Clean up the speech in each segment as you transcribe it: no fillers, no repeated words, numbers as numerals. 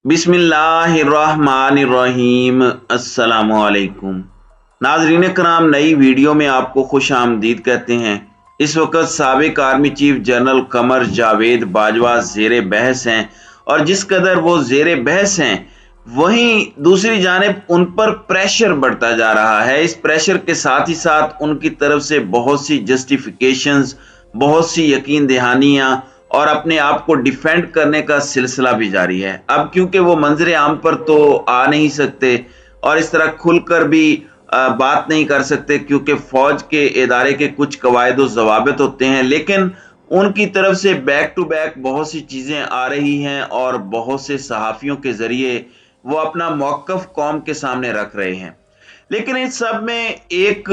बिस्मिल्लाहिर्रहमानिर्रहीम। अस्सलामुअलैकुम नाजरीन कराम, नई वीडियो में आपको खुश आमदीद कहते हैं। इस वक्त साबिक army chief general Qamar Javed Bajwa जेर बहस हैं, और जिस कदर वो जेर बहस हैं वहीं दूसरी जानिब उन पर प्रेशर बढ़ता जा रहा है। इस प्रेशर के साथ ही साथ उनकी तरफ से बहुत सी जस्टिफिकेशंस, बहुत सी यकीन दहानियां और अपने आप को डिफेंड करने का सिलसिला भी जारी है। अब क्योंकि वो मंजर आम पर तो आ नहीं सकते और इस तरह खुलकर भी बात नहीं कर सकते, क्योंकि फौज के इदारे के कुछ कवायद ज़वाबित होते हैं, लेकिन उनकी तरफ से बैक टू बैक बहुत सी चीज़ें आ रही हैं और बहुत से सहाफ़ियों के ज़रिए वो अपना मौक़िफ़ कौम के सामने रख रहे हैं। लेकिन इस सब में एक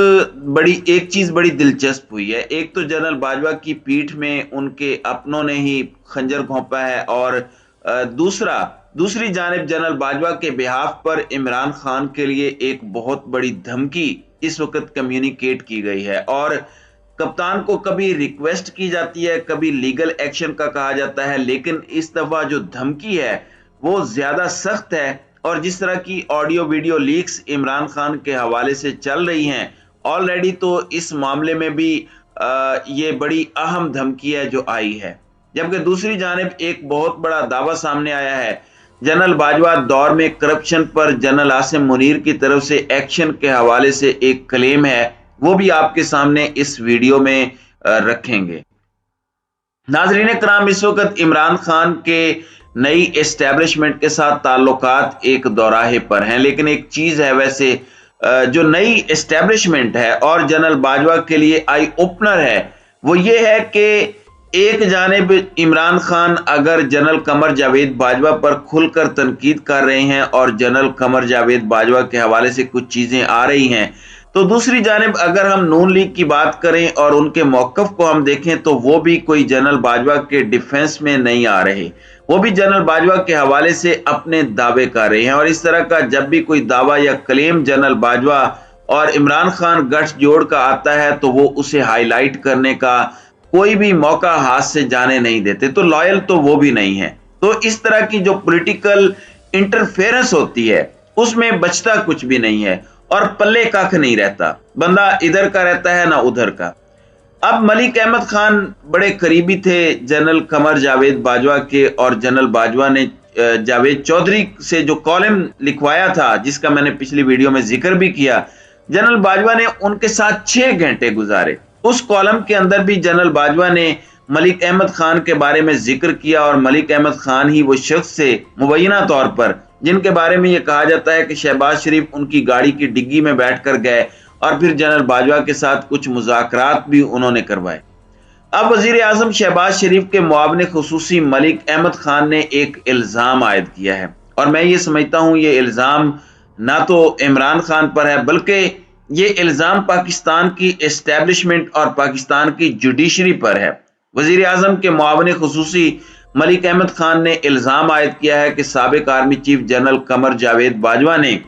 चीज बड़ी दिलचस्प हुई है। एक तो जनरल बाजवा की पीठ में उनके अपनों ने ही खंजर घोंपा है, और दूसरी जानिब जनरल बाजवा के बिहाफ पर इमरान खान के लिए एक बहुत बड़ी धमकी इस वक्त कम्युनिकेट की गई है। और कप्तान को कभी रिक्वेस्ट की जाती है, कभी लीगल एक्शन का कहा जाता है, लेकिन इस दफा जो धमकी है वो ज्यादा सख्त है। और जिस तरह की audio video leaks Imran Khan के हवाले से चल रही हैं ऑलरेडी, तो इस मामले में भी ये बड़ी अहम धमकी है जो आई है। जबकि दूसरी जानिब एक बहुत बड़ा दावा सामने आया है। जनरल बाजवा दौर में करप्शन पर जनरल आसिम मुनीर की तरफ से एक्शन के हवाले से एक क्लेम है, वो भी आपके सामने इस वीडियो में रखेंगे। नाजरीन कराम, इस वक्त इमरान खान के नई एस्टेब्लिशमेंट के साथ ताल्लुकात एक दौराहे पर हैं, लेकिन एक चीज है वैसे जो नई एस्टेब्लिशमेंट है और जनरल बाजवा के लिए आई ओपनर है, वो ये है कि एक जानिब इमरान खान अगर जनरल कमर जावेद बाजवा पर खुलकर तनकीद कर रहे हैं और जनरल कमर जावेद बाजवा के हवाले से कुछ चीजें आ रही हैं, तो दूसरी जानिब अगर हम नून लीग की बात करें और उनके मौक़िफ़ को हम देखें तो वो भी कोई जनरल बाजवा के डिफेंस में नहीं आ रहे, वो भी जनरल बाजवा के हवाले से अपने दावे कर रहे हैं। और इस तरह का जब भी कोई दावा या क्लेम जनरल बाजवा और इमरान खान गठजोड़ का आता है तो वो उसे हाईलाइट करने का कोई भी मौका हाथ से जाने नहीं देते, तो लॉयल तो वो भी नहीं है। तो इस तरह की जो पॉलिटिकल इंटरफेरेंस होती है उसमें बचता कुछ भी नहीं है और पल्ले कख नहीं रहता, बंदा इधर का रहता है ना उधर का। अब मलिक अहमद खान बड़े करीबी थे जनरल कमर जावेद बाजवा के, और जनरल बाजवा ने जावेद चौधरी से जो कॉलम लिखवाया था, जिसका मैंने पिछली वीडियो में जिक्र भी किया, जनरल बाजवा ने उनके साथ 6 घंटे गुजारे। उस कॉलम के अंदर भी जनरल बाजवा ने मलिक अहमद खान के बारे में जिक्र किया, और मलिक अहमद खान ही वो शख्स से मुबैना तौर पर जिनके बारे में यह कहा जाता है कि शहबाज शरीफ उनकी गाड़ी की डिग्गी में बैठकर गए और फिर जनरल बाजवा के साथ कुछ मुज़ाकरात भी उन्होंने करवाए। अब वजीर आजम शहबाज शरीफ के मुआविन खुसूसी मलिक अहमद खान ने एक इल्जाम आयद किया है, और मैं ये समझता हूं ये इल्जाम ना तो इमरान खान पर है, बल्कि ये इल्जाम पाकिस्तान की एस्टेब्लिशमेंट और पाकिस्तान की जुडिशरी पर है। वजीर आजम के मुआविन खुसूसी मलिक अहमद खान ने इल्जाम आयद किया है कि साबिक army chief general Qamar Javed Bajwa ने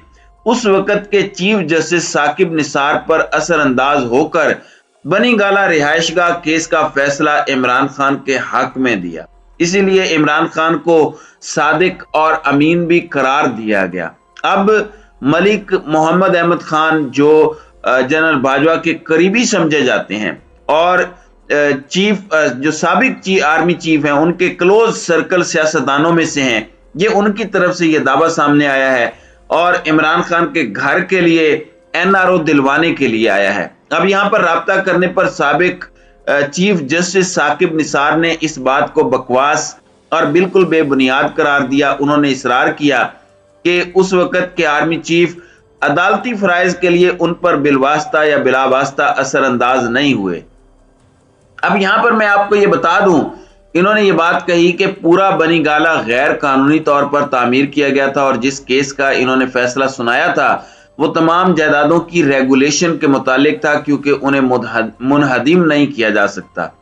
उस वक्त के चीफ जस्टिस साकिब निसार पर असर अंदाज होकर बनी गाला रिहायशगाह केस का फैसला इमरान खान के हक में दिया। इसीलिए इमरान खान को सादिक और अमीन भी करार दिया गया। अब मलिक मोहम्मद अहमद खान जो जनरल बाजवा के करीबी समझे जाते हैं और जो साबिक आर्मी चीफ हैं उनके क्लोज सर्कल सियासतदानों में से हैं, ये उनकी तरफ से ये दावा सामने आया है और इमरान खान के घर के लिए एनआरओ दिलवाने के लिए आया है। अब यहां पर राब्ता करने पर साबिक चीफ जस्टिस साकिब निसार ने इस बात को बकवास और बिल्कुल बेबुनियाद करार दिया। उन्होंने इसरार किया कि उस वक्त के आर्मी चीफ अदालती फराइज के लिए उन पर बिलवास्ता या बिलावास्ता असर अंदाज नहीं हुए। अब यहां पर मैं आपको ये बता दूं, इन्होंने ये बात कही कि पूरा बनी गाला गैर कानूनी तौर पर तामीर किया गया था और जिस केस का इन्होंने फैसला सुनाया था वो तमाम जायदादों की रेगुलेशन के मुतालिक था, क्योंकि उन्हें मुनहदिम नहीं किया जा सकता।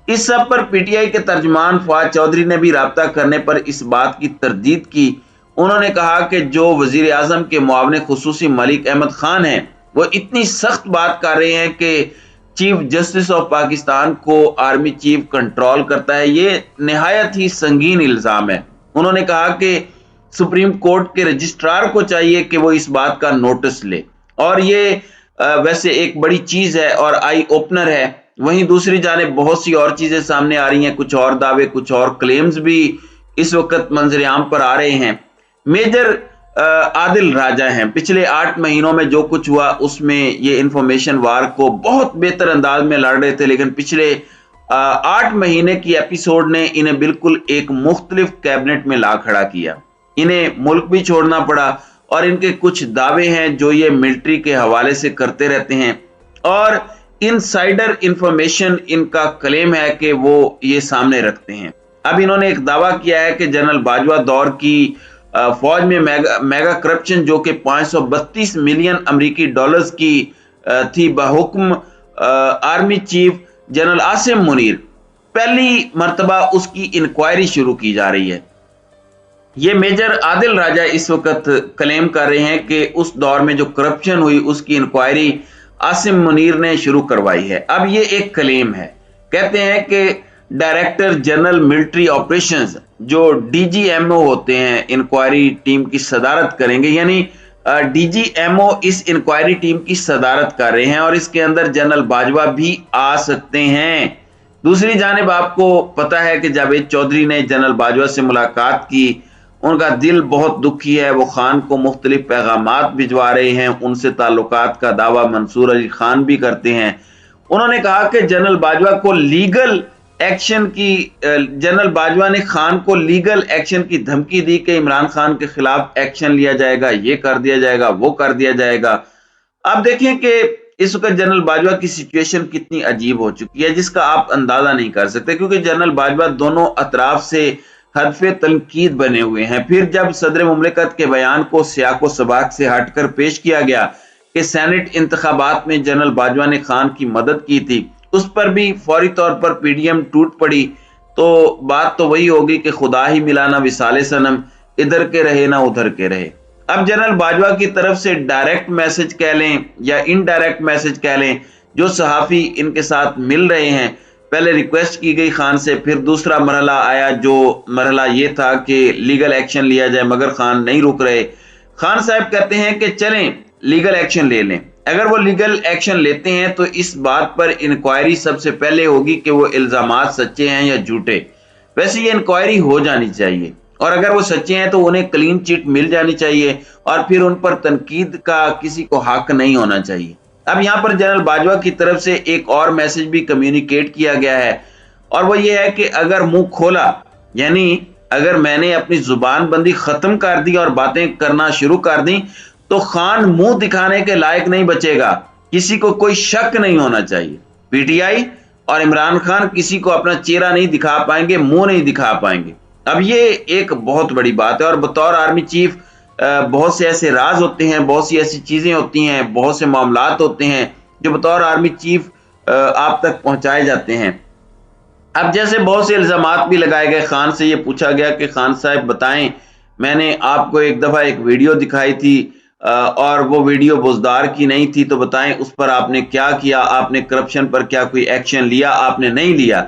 इस सब पर पीटीआई के तर्जमान फवाद चौधरी ने भी राब्ता करने पर इस बात की तरदीद की। उन्होंने कहा कि जो वजीर आजम के मुआविन खुसूसी मलिक अहमद खान हैं वो इतनी सख्त बात कर रहे हैं कि चीफ जस्टिस ऑफ पाकिस्तान को आर्मी चीफ कंट्रोल करता है, ये निहायत ही संगीन इल्जाम है। उन्होंने कहा कि सुप्रीम कोर्ट के रजिस्ट्रार को चाहिए कि वो इस बात का नोटिस ले। और ये वैसे एक बड़ी चीज है और आई ओपनर है। वहीं दूसरी जानिब बहुत सी और चीजें सामने आ रही हैं, कुछ और दावे, कुछ और क्लेम्स भी इस वक्त मंजर आम पर आ रहे हैं। मेजर आदिल राजा हैं। पिछले 8 महीनों में जो कुछ हुआ उसमें ये इंफॉर्मेशन वार को बहुत बेहतर अंदाज में लड़ रहे थे, लेकिन पिछले 8 महीने की एपिसोड ने इन्हें बिल्कुल एक मुख्तलिफ कैबिनेट में ला खड़ा किया। इन्हें मुल्क भी छोड़ना पड़ा और इनके कुछ दावे हैं जो ये मिलिट्री के हवाले से करते रहते हैं और इनसाइडर इंफॉर्मेशन इनका क्लेम है कि वो ये सामने रखते हैं। अब इन्होंने एक दावा किया है कि जनरल बाजवा दौर की फौज में मेगा करप्शन जो कि 532 मिलियन अमेरिकी डॉलर्स की थी, बहुक्म army chief general Asim Munir, पहली मर्तबा उसकी इंक्वायरी शुरू की जा रही है। ये मेजर आदिल राजा इस वक्त क्लेम कर रहे हैं कि उस दौर में जो करप्शन हुई उसकी इंक्वायरी आसिम मुनीर ने शुरू करवाई है। अब ये एक क्लेम है। कहते हैं कि डायरेक्टर जनरल मिलिट्री ऑपरेशंस जो डीजीएमओ होते हैं इंक्वायरी टीम की सदारत करेंगे, यानी डीजीएमओ इस इंक्वायरी टीम की सदारत कर रहे हैं और इसके अंदर जनरल बाजवा भी आ सकते हैं। दूसरी जानिब आपको पता है कि जावेद चौधरी ने जनरल बाजवा से मुलाकात की, उनका दिल बहुत दुखी है, वो खान को मुख्तलिफ पैगामात भिजवा रहे हैं, उनसे ताल्लुकात का दावा मंसूर अली खान भी करते हैं। उन्होंने कहा कि जनरल बाजवा को लीगल एक्शन की जनरल बाजवा ने खान को लीगल एक्शन की धमकी दी कि इमरान खान के खिलाफ एक्शन लिया जाएगा, ये कर दिया जाएगा, वो कर दिया जाएगा। अब देखें कि इस वक्त जनरल बाजवा की सिचुएशन कितनी अजीब हो चुकी है जिसका आप अंदाजा नहीं कर सकते, क्योंकि जनरल बाजवा दोनों अतराफ से हदफे तनकीद बने हुए हैं। फिर जब सदर मुमलिकत के बयान को सियाको सबाक से हटकर पेश किया गया कि सेनेट इंतखाबात में जनरल बाजवा ने खान की मदद की थी, उस पर भी फौरी तौर पर पीडीएम टूट पड़ी। तो बात तो वही होगी कि खुदा ही मिला ना विसाले सनम, इधर के रहे ना उधर के रहे। अब जनरल बाजवा की तरफ से डायरेक्ट मैसेज कह लें या इनडायरेक्ट मैसेज कह लें, जो सहाफी इनके साथ मिल रहे हैं, पहले रिक्वेस्ट की गई खान से, फिर दूसरा मरहला आया जो मरहला ये था कि लीगल एक्शन लिया जाए, मगर खान नहीं रुक रहे। खान साहब कहते हैं कि चलें लीगल एक्शन ले लें। अगर वो लीगल एक्शन लेते हैं तो इस बात पर इंक्वायरी सबसे पहले होगी कि वो इल्जामात सच्चे हैं या झूठे। वैसे ये इंक्वायरी हो जानी चाहिए और अगर वो सच्चे हैं तो उन्हें क्लीन चिट मिल जानी चाहिए और फिर उन पर तनकीद का किसी को हक नहीं होना चाहिए। अब यहाँ पर जनरल बाजवा की तरफ से एक और मैसेज भी कम्युनिकेट किया गया है और वो ये है कि अगर मुंह खोला, यानी अगर मैंने अपनी जुबान बंदी खत्म कर दी और बातें करना शुरू कर दी, तो खान मुंह दिखाने के लायक नहीं बचेगा। किसी को कोई शक नहीं होना चाहिए। पीटीआई और इमरान खान किसी को अपना चेहरा नहीं दिखा पाएंगे, मुंह नहीं दिखा पाएंगे। अब ये एक बहुत बड़ी बात है और बतौर आर्मी चीफ बहुत से ऐसे राज होते हैं, बहुत सी ऐसी चीजें होती हैं, बहुत से मामलात होते हैं जो बतौर आर्मी चीफ आप तक पहुंचाए जाते हैं। अब जैसे बहुत से इल्जामात भी लगाए गए, खान से ये पूछा गया कि खान साहब बताएं, मैंने आपको एक दफा एक वीडियो दिखाई थी और वो वीडियो बुजदार की नहीं थी, तो बताएं उस पर आपने क्या किया, आपने करप्शन पर क्या कोई एक्शन लिया, आपने नहीं लिया।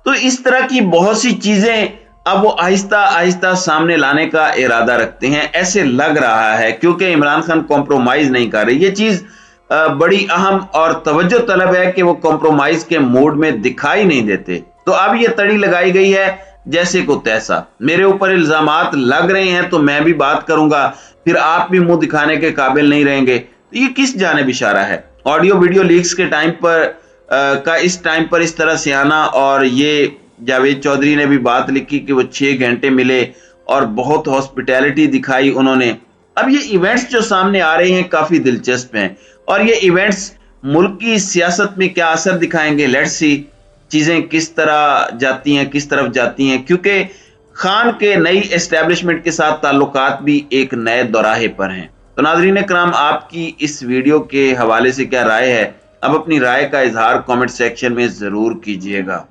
तो इस तरह की बहुत सी चीजें अब वो आहिस्ता आहिस्ता सामने लाने का इरादा रखते हैं, ऐसे लग रहा है, क्योंकि इमरान खान कॉम्प्रोमाइज नहीं कर रहे। ये चीज बड़ी अहम और तवज्जो तलब है कि वो कॉम्प्रोमाइज के मूड में दिखाई नहीं देते। तो अब ये तड़ी लगाई गई है जैसे को तैसा, मेरे ऊपर इल्जामात लग रहे हैं तो मैं भी बात करूंगा, फिर आप भी मुंह दिखाने के काबिल नहीं रहेंगे। तो ये किस जानिब इशारा है? ऑडियो वीडियो लीक्स के टाइम पर इस टाइम पर इस तरह से आना, और ये जावेद चौधरी ने भी बात लिखी कि वो 6 घंटे मिले और बहुत हॉस्पिटैलिटी दिखाई उन्होंने। अब ये इवेंट्स जो सामने आ रहे हैं काफी दिलचस्प हैं और ये इवेंट्स मुल्क की सियासत में क्या असर दिखाएंगे, लेट्स सी चीजें किस तरह जाती हैं, किस तरफ जाती हैं, क्योंकि खान के नई एस्टेब्लिशमेंट के साथ ताल्लुकात भी एक नए दौराहे पर हैं। तो नाज़रीन कराम, आपकी इस वीडियो के हवाले से क्या राय है? अब अपनी राय का इजहार कमेंट सेक्शन में जरूर कीजिएगा।